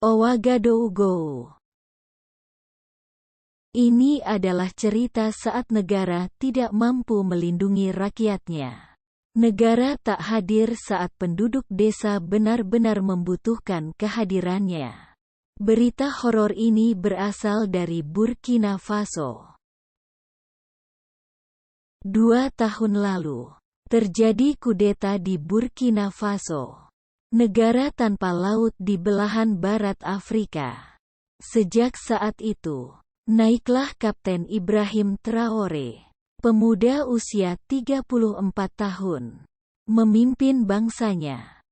Ouagadougou. Ini adalah cerita saat negara tidak mampu melindungi rakyatnya. Negara tak hadir saat penduduk desa benar-benar membutuhkan kehadirannya. Berita horor ini berasal dari Burkina Faso. 2 tahun lalu, terjadi kudeta di Burkina Faso, negara tanpa laut di belahan barat Afrika. Sejak saat itu, naiklah Kapten Ibrahim Traoré, pemuda usia 34 tahun, memimpin bangsanya.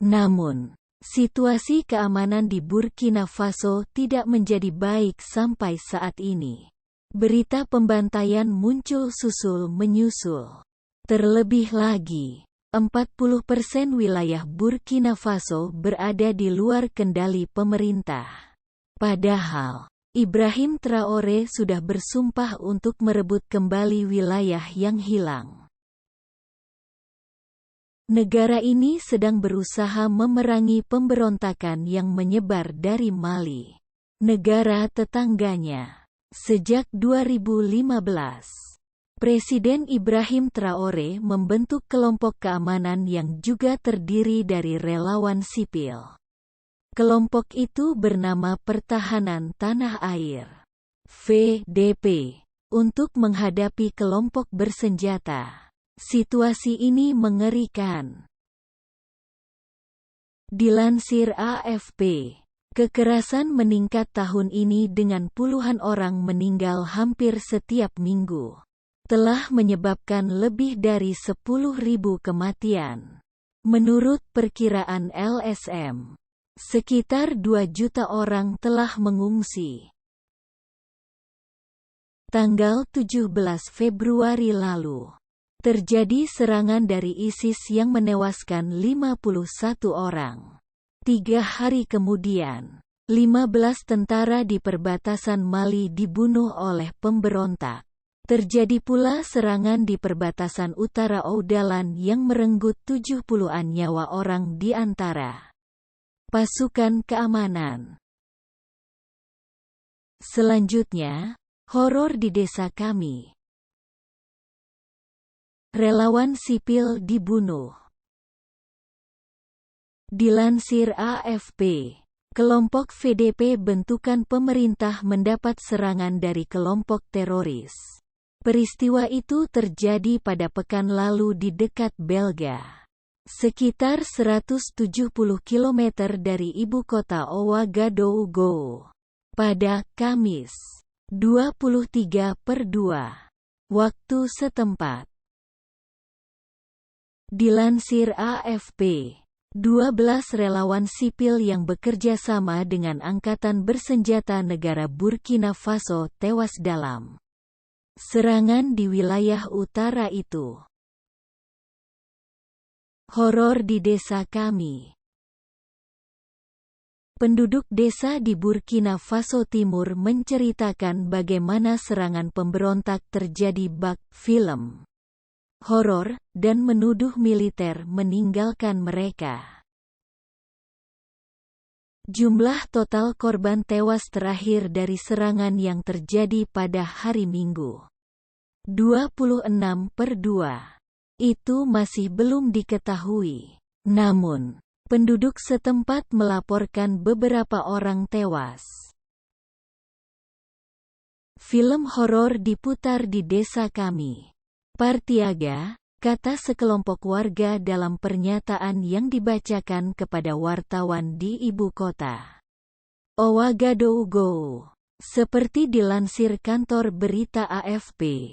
Namun, situasi keamanan di Burkina Faso tidak menjadi baik sampai saat ini. Berita pembantaian muncul susul menyusul. Terlebih lagi, 40% wilayah Burkina Faso berada di luar kendali pemerintah. Padahal, Ibrahim Traoré sudah bersumpah untuk merebut kembali wilayah yang hilang. Negara ini sedang berusaha memerangi pemberontakan yang menyebar dari Mali, negara tetangganya. Sejak 2015, Presiden Ibrahim Traoré membentuk kelompok keamanan yang juga terdiri dari relawan sipil. Kelompok itu bernama Pertahanan Tanah Air (VDP) untuk menghadapi kelompok bersenjata. Situasi ini mengerikan. Dilansir AFP, kekerasan meningkat tahun ini dengan puluhan orang meninggal hampir setiap minggu. Telah menyebabkan lebih dari 10.000 kematian. Menurut perkiraan LSM, sekitar 2 juta orang telah mengungsi. Tanggal 17 Februari lalu, terjadi serangan dari ISIS yang menewaskan 51 orang. 3 hari kemudian, 15 tentara di perbatasan Mali dibunuh oleh pemberontak. Terjadi pula serangan di perbatasan utara Oudalan yang merenggut 70-an nyawa orang di antara pasukan keamanan. Selanjutnya, horor di desa kami. Relawan sipil dibunuh. Dilansir AFP, kelompok VDP bentukan pemerintah mendapat serangan dari kelompok teroris. Peristiwa itu terjadi pada pekan lalu di dekat Belga, sekitar 170 km dari ibu kota Ouagadougou, pada Kamis, 23/2, waktu setempat. Dilansir AFP, 12 relawan sipil yang bekerja sama dengan Angkatan Bersenjata Negara Burkina Faso tewas dalam serangan di wilayah utara itu. Horor di desa kami. Penduduk desa di Burkina Faso Timur menceritakan bagaimana serangan pemberontak terjadi bak film horor, dan menuduh militer meninggalkan mereka. Jumlah total korban tewas terakhir dari serangan yang terjadi pada hari Minggu, 26/2, itu masih belum diketahui. Namun, penduduk setempat melaporkan beberapa orang tewas. Film horor diputar di desa kami. Partiaga, kata sekelompok warga dalam pernyataan yang dibacakan kepada wartawan di ibu kota Ouagadougou. Seperti dilansir kantor berita AFP,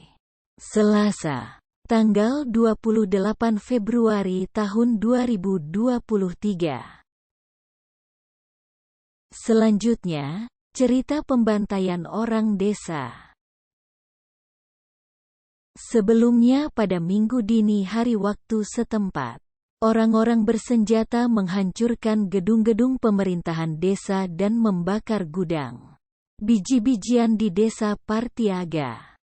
Selasa, tanggal 28 Februari tahun 2023. Selanjutnya, cerita pembantaian orang desa. Sebelumnya pada Minggu dini hari waktu setempat, orang-orang bersenjata menghancurkan gedung-gedung pemerintahan desa dan membakar gudang biji-bijian di desa Partiaga.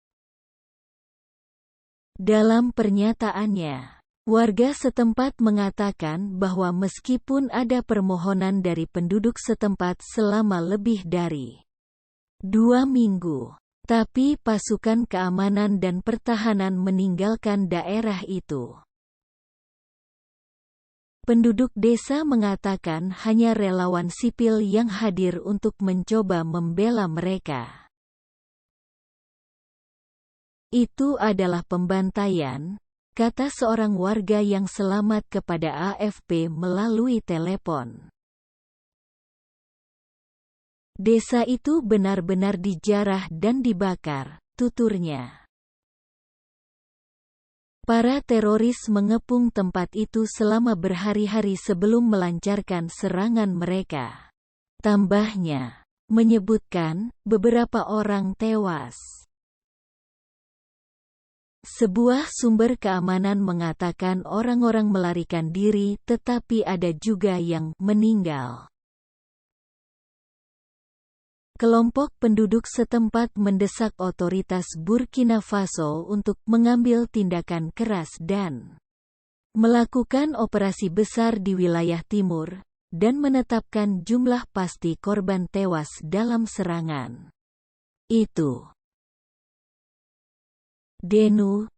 Dalam pernyataannya, Warga setempat mengatakan bahwa meskipun ada permohonan dari penduduk setempat selama lebih dari 2 minggu, tapi pasukan keamanan dan pertahanan meninggalkan daerah itu. Penduduk desa mengatakan hanya relawan sipil yang hadir untuk mencoba membela mereka. Itu adalah pembantaian, kata seorang warga yang selamat kepada AFP melalui telepon. Desa itu benar-benar dijarah dan dibakar, tuturnya. Para teroris mengepung tempat itu selama berhari-hari sebelum melancarkan serangan mereka. Tambahnya, menyebutkan, beberapa orang tewas. Sebuah sumber keamanan mengatakan orang-orang melarikan diri tetapi ada juga yang meninggal. Kelompok penduduk setempat mendesak otoritas Burkina Faso untuk mengambil tindakan keras dan melakukan operasi besar di wilayah timur, dan menetapkan jumlah pasti korban tewas dalam serangan itu. Denu